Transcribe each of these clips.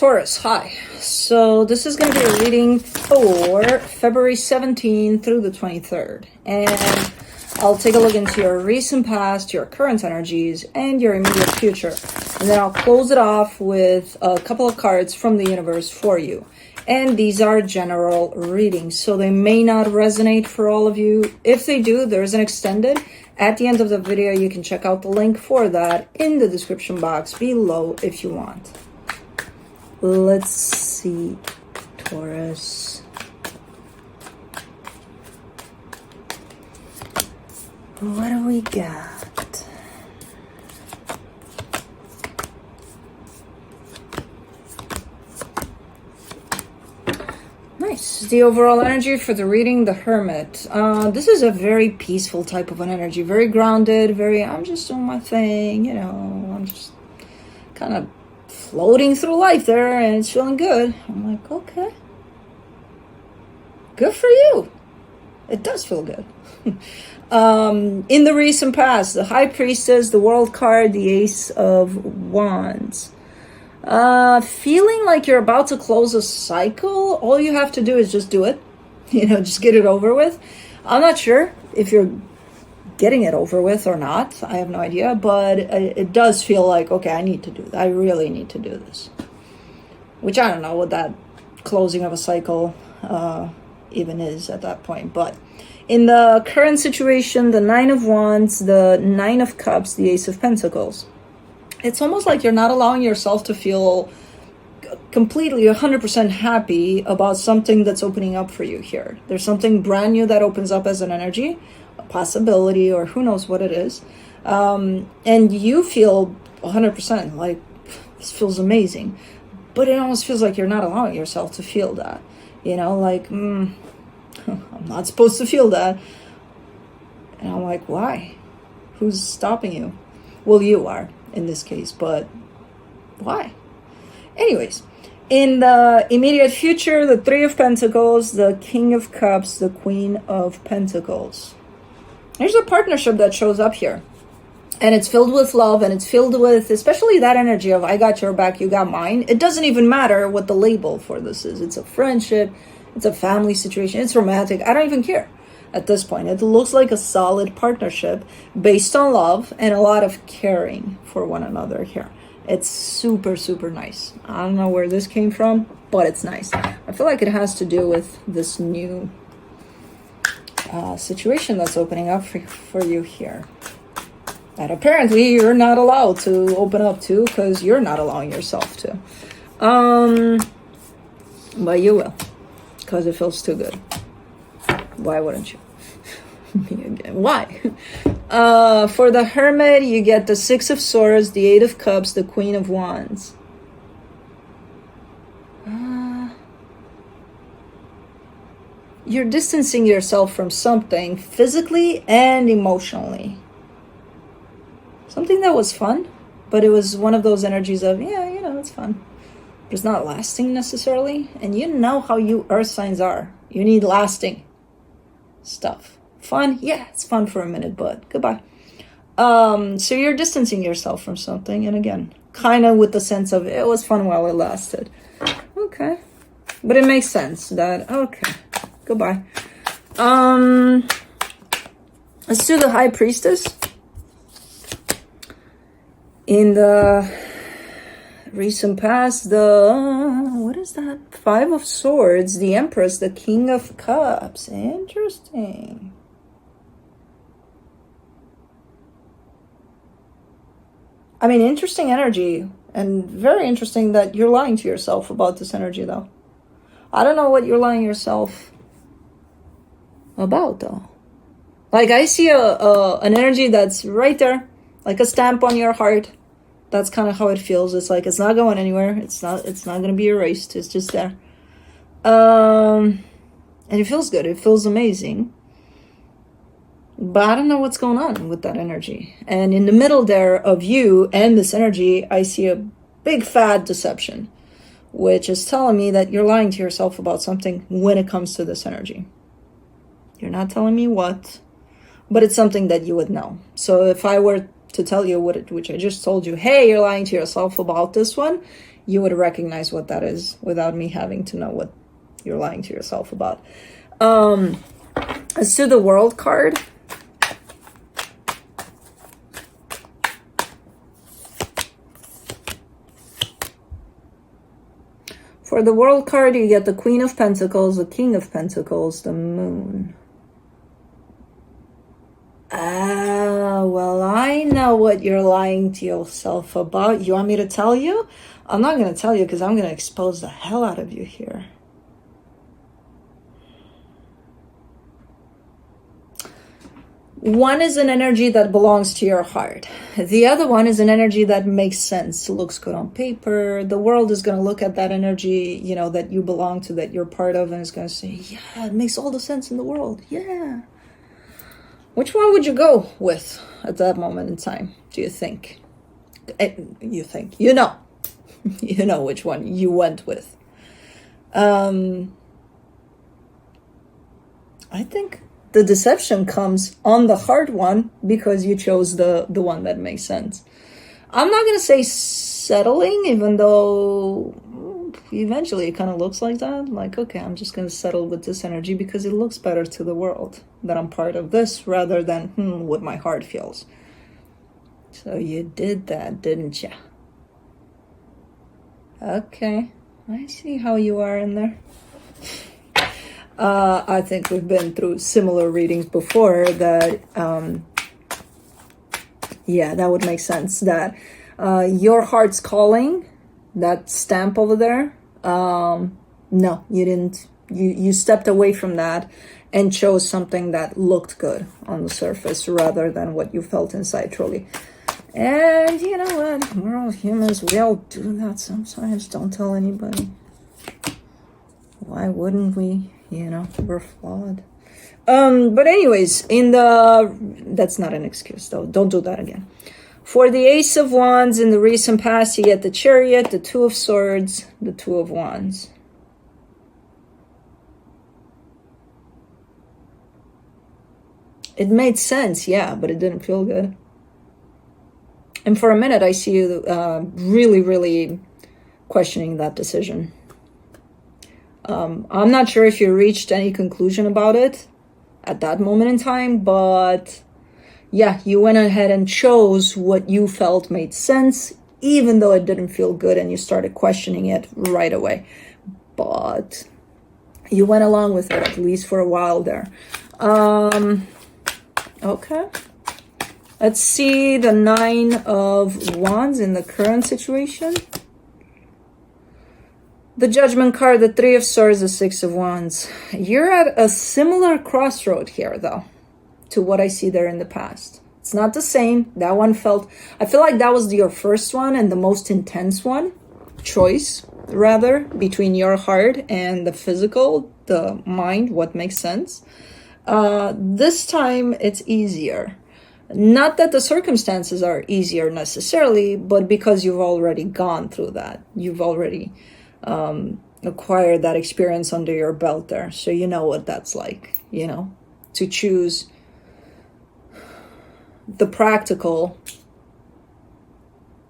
Taurus, hi. So this is going to be a reading for February 17th through the 23rd. And I'll take a look into your recent past, your current energies, and your immediate future. And then I'll close it off with a couple of cards from the universe for you. And these are general readings, so they may not resonate for all of you. If they do, there's an extended. At the end of the video, you can check out the link for that in the description box below if you want. Let's see, Taurus. What do we got? Nice. The overall energy for the reading, the Hermit. This is a very peaceful type of an energy. Very grounded, I'm just doing my thing, you know. I'm just kind of floating through life there and it's feeling good. I'm like, okay. Good for you. It does feel good. In the recent past, the High Priestess, the World card, the Ace of Wands. Feeling like you're about to close a cycle. All you have to do is just do it. You know, just get it over with. I'm not sure if you're getting it over with or not. I have no idea, but it does feel like, okay, I need to do that. I really need to do this. Which I don't know what that closing of a cycle even is at that point. But in the current situation, the Nine of Wands, the Nine of Cups, the Ace of Pentacles. It's almost like you're not allowing yourself to feel completely 100% happy about something that's opening up for you here. There's something brand new that opens up as an energy, a possibility, or who knows what it is. And you feel 100% like this feels amazing, but it almost feels like you're not allowing yourself to feel that. You know, like, I'm not supposed to feel that. And I'm like, why? Who's stopping you? Well, you are in this case, but why? Anyways, in the immediate future, the Three of Pentacles, the King of Cups, the Queen of Pentacles. There's a partnership that shows up here. And it's filled with love, and it's filled with, especially that energy of I got your back, you got mine. It doesn't even matter what the label for this is. It's a friendship, it's a family situation, it's romantic. I don't even care at this point. It looks like a solid partnership based on love and a lot of caring for one another here. It's super, super nice. I don't know where this came from, but it's nice. I feel like it has to do with this new situation that's opening up for you here. That apparently you're not allowed to open up to because you're not allowing yourself to. But you will, because it feels too good. Why wouldn't you? Me again. Why? For the Hermit, you get the Six of Swords, the Eight of Cups, the Queen of Wands. You're distancing yourself from something physically and emotionally. Something that was fun, but it was one of those energies of, yeah, you know, it's fun. But it's not lasting necessarily. And you know how you earth signs are. You need lasting stuff. Fun, yeah, it's fun for a minute, but goodbye. So you're distancing yourself from something, and again, kind of with the sense of it was fun while it lasted. Okay. But it makes sense that, okay, goodbye. Let's do the High Priestess. In the recent past, what is that? Five of Swords, the Empress, the King of Cups. Interesting. I mean, interesting energy, and very interesting that you're lying to yourself about this energy, though. I don't know what you're lying yourself about, though. Like, I see an energy that's right there, like a stamp on your heart. That's kind of how it feels. It's like it's not going anywhere. It's not going to be erased. It's just there. And it feels good. It feels amazing. But I don't know what's going on with that energy. And in the middle there of you and this energy, I see a big fat deception, which is telling me that you're lying to yourself about something when it comes to this energy. You're not telling me what, but it's something that you would know. So if I were to tell you which I just told you, hey, you're lying to yourself about this one, you would recognize what that is without me having to know what you're lying to yourself about. As to the World card, for the World card, you get the Queen of Pentacles, the King of Pentacles, the Moon. Well, I know what you're lying to yourself about. You want me to tell you? I'm not going to tell you because I'm going to expose the hell out of you here. One is an energy that belongs to your heart. The other one is an energy that makes sense, looks good on paper. The world is going to look at that energy, you know, that you belong to, that you're part of, and is going to say, yeah, it makes all the sense in the world. Yeah. Which one would you go with at that moment in time, do you think? You know. You know which one you went with. I think the deception comes on the hard one because you chose the one that makes sense. I'm not going to say settling, even though eventually it kind of looks like that. Like, okay, I'm just going to settle with this energy because it looks better to the world that I'm part of this rather than what my heart feels. So you did that, didn't you? Okay, I see how you are in there. I think we've been through similar readings before that, yeah, that would make sense. That your heart's calling, that stamp over there, no, you didn't. You stepped away from that and chose something that looked good on the surface rather than what you felt inside truly. And you know what? We're all humans. We all do that sometimes. Don't tell anybody. Why wouldn't we? You know, we're flawed. But anyways, that's not an excuse though. Don't do that again. For the Ace of Wands in the recent past, you get the Chariot, the Two of Swords, the Two of Wands. It made sense, yeah, but it didn't feel good. And for a minute, I see you really, really questioning that decision. I'm not sure if you reached any conclusion about it at that moment in time, but yeah, you went ahead and chose what you felt made sense, even though it didn't feel good and you started questioning it right away. But you went along with it, at least for a while there. Okay. Let's see the Nine of Wands in the current situation. The Judgment card, the Three of Swords, the Six of Wands. You're at a similar crossroad here, though, to what I see there in the past. It's not the same. That one I feel like that was your first one and the most intense one. Choice, rather, between your heart and the physical, the mind, what makes sense. This time, it's easier. Not that the circumstances are easier necessarily, but because you've already gone through that. You've already acquired that experience under your belt there. So you know what that's like, you know, to choose the practical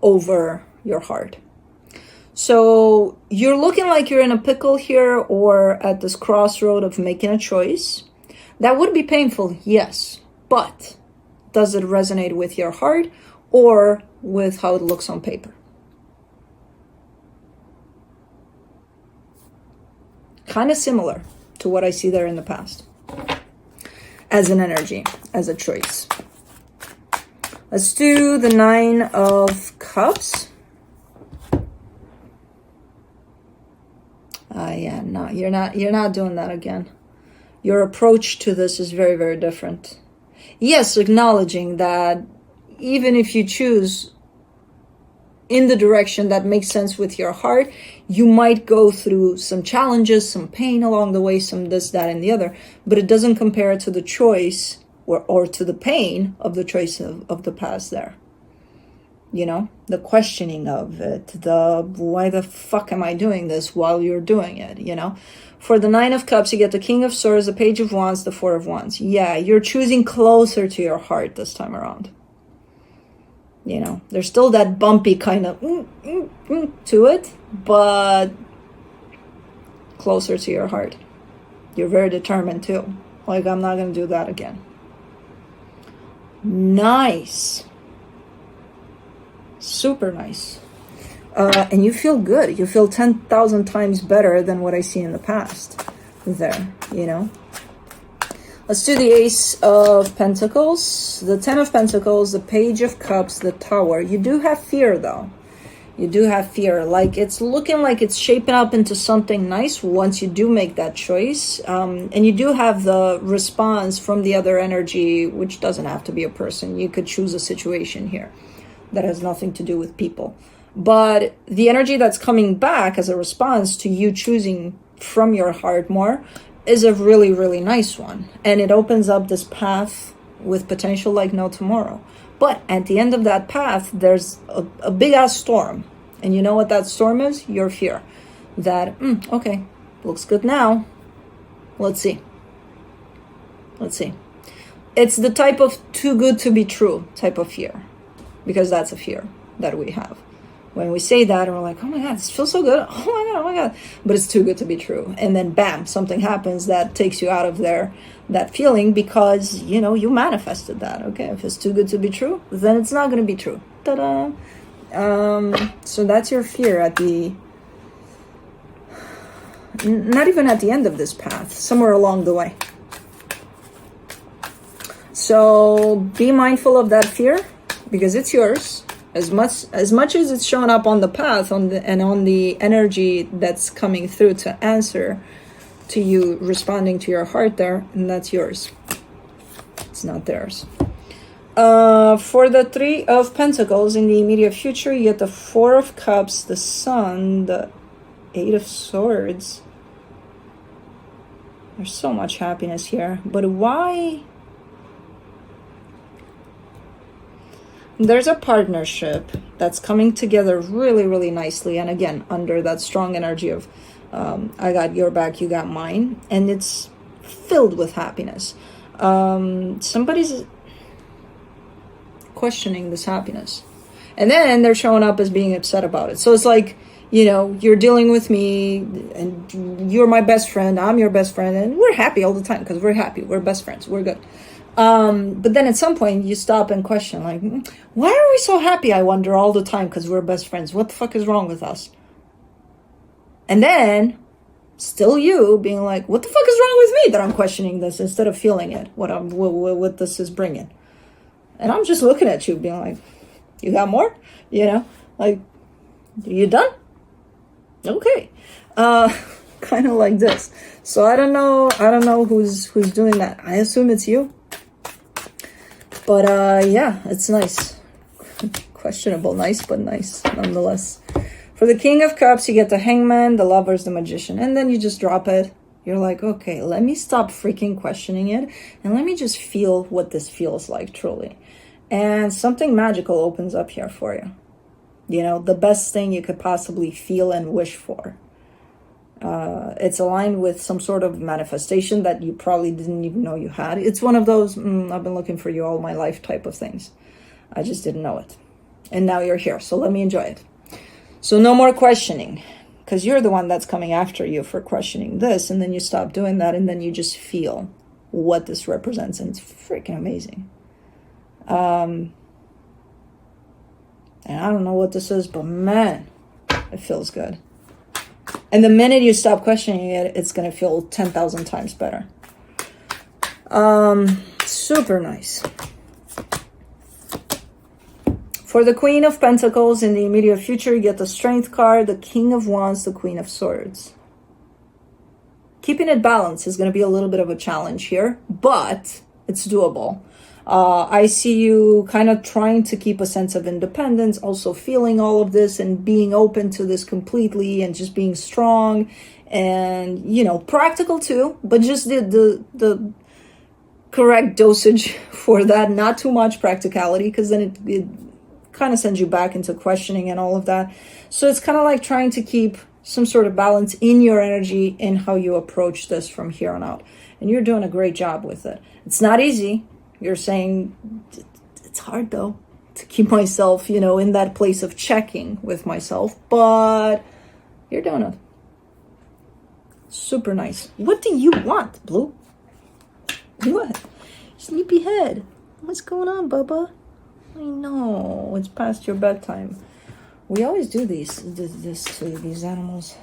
over your heart. So you're looking like you're in a pickle here or at this crossroad of making a choice. That would be painful, yes, but does it resonate with your heart or with how it looks on paper? Kind of similar to what I see there in the past. As an energy, as a choice. Let's do the Nine of Cups. Yeah, no, you're not doing that again. Your approach to this is very, very different. Yes, acknowledging that even if you choose in the direction that makes sense with your heart, you might go through some challenges, some pain along the way, some this, that, and the other, but it doesn't compare to the choice or to the pain of the choice of the past there. You know, the questioning of it, the why the fuck am I doing this while you're doing it, you know? For the Nine of Cups, you get the King of Swords, the Page of Wands, the Four of Wands. Yeah, you're choosing closer to your heart this time around. You know, there's still that bumpy kind of to it, but closer to your heart. You're very determined too. Like, I'm not going to do that again. Nice. Super nice. And you feel good. You feel 10,000 times better than what I see in the past there, you know. Let's do the Ace of Pentacles, the Ten of Pentacles, the Page of Cups, the Tower. You do have fear, though. You do have fear. Like, it's looking like it's shaping up into something nice once you do make that choice. And you do have the response from the other energy, which doesn't have to be a person. You could choose a situation here that has nothing to do with people. But the energy that's coming back as a response to you choosing from your heart more is a really, really nice one. And it opens up this path with potential like no tomorrow. But at the end of that path, there's a big ass storm. And you know what that storm is? Your fear. That, okay, looks good now. Let's see. Let's see. It's the type of too good to be true type of fear. Because that's a fear that we have. When we say that, we're like, oh my God, this feels so good. Oh my God, oh my God. But it's too good to be true. And then bam, something happens that takes you out of there, that feeling, because, you know, you manifested that. Okay, if it's too good to be true, then it's not going to be true. Ta-da! So that's your fear at the, not even at the end of this path, somewhere along the way. So be mindful of that fear, because it's yours. As much as it's showing up on the path, on the energy that's coming through to answer to you, responding to your heart there, and that's yours. It's not theirs. For the Three of Pentacles in the immediate future, you get the Four of Cups, the Sun, the Eight of Swords. There's so much happiness here, but why? There's a partnership that's coming together really, really nicely. And again, under that strong energy of I got your back, you got mine. And it's filled with happiness. Somebody's questioning this happiness. And then they're showing up as being upset about it. So it's like, you know, you're dealing with me and you're my best friend. I'm your best friend. And we're happy all the time because we're happy. We're best friends. We're good. But then at some point you stop and question, like, why are we so happy, I wonder, all the time because we're best friends? What the fuck is wrong with us? And then still you being like, what the fuck is wrong with me that I'm questioning this instead of feeling it, what this is bringing? And I'm just looking at you being like, you got more? You know, like, you done? Okay. Kind of like this. So I don't know who's doing that. I assume it's you. But yeah, it's nice. Questionable nice, but nice nonetheless. For the King of Cups, you get the Hangman, the Lovers, the Magician, and then you just drop it. You're like, okay, let me stop freaking questioning it, and let me just feel what this feels like, truly. And something magical opens up here for you. You know, the best thing you could possibly feel and wish for. It's aligned with some sort of manifestation that you probably didn't even know you had. It's one of those, I've been looking for you all my life type of things. I just didn't know it. And now you're here, so let me enjoy it. So no more questioning, because you're the one that's coming after you for questioning this, and then you stop doing that, and then you just feel what this represents, and it's freaking amazing. And I don't know what this is, but man, it feels good. And the minute you stop questioning it, it's going to feel 10,000 times better. Super nice. For the Queen of Pentacles in the immediate future, you get the Strength card, the King of Wands, the Queen of Swords. Keeping it balanced is going to be a little bit of a challenge here, but it's doable. I see you kind of trying to keep a sense of independence, also feeling all of this and being open to this completely and just being strong and, you know, practical too, but just the correct dosage for that. Not too much practicality, because then it kind of sends you back into questioning and all of that. So it's kind of like trying to keep some sort of balance in your energy in how you approach this from here on out. And you're doing a great job with it. It's not easy. You're saying, it's hard though. to keep myself, you know, in that place of checking with myself. But you're doing it. Super nice. What do you want, Blue? What? Sleepyhead. What's going on, Bubba? I know. It's past your bedtime. We always do this to these animals.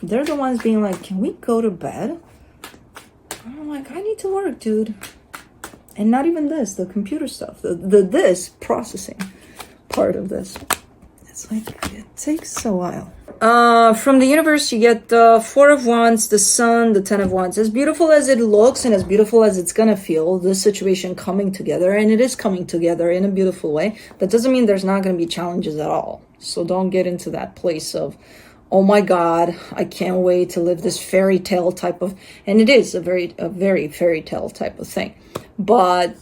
They're the ones being like, can we go to bed? I'm like, I need to work, dude. And not even this, the computer stuff. This processing part of this. It's like, it takes a while. From the universe, you get the Four of Wands, the Sun, the Ten of Wands. As beautiful as it looks and as beautiful as it's gonna feel, this situation coming together, and it is coming together in a beautiful way, that doesn't mean there's not gonna be challenges at all. So don't get into that place of, oh my God, I can't wait to live this fairy tale type of, and it is a very fairy tale type of thing. But,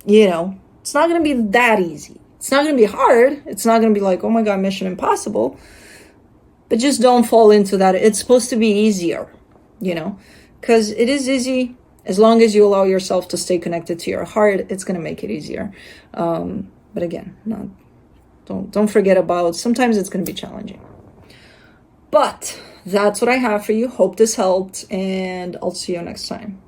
you know, it's not gonna be that easy. It's not gonna be hard. It's not gonna be like, oh my God, mission impossible. But just don't fall into that. It's supposed to be easier, you know, because it is easy. As long as you allow yourself to stay connected to your heart, it's going to make it easier. But again, don't forget about, sometimes it's going to be challenging. But that's what I have for you. Hope this helped, and I'll see you next time.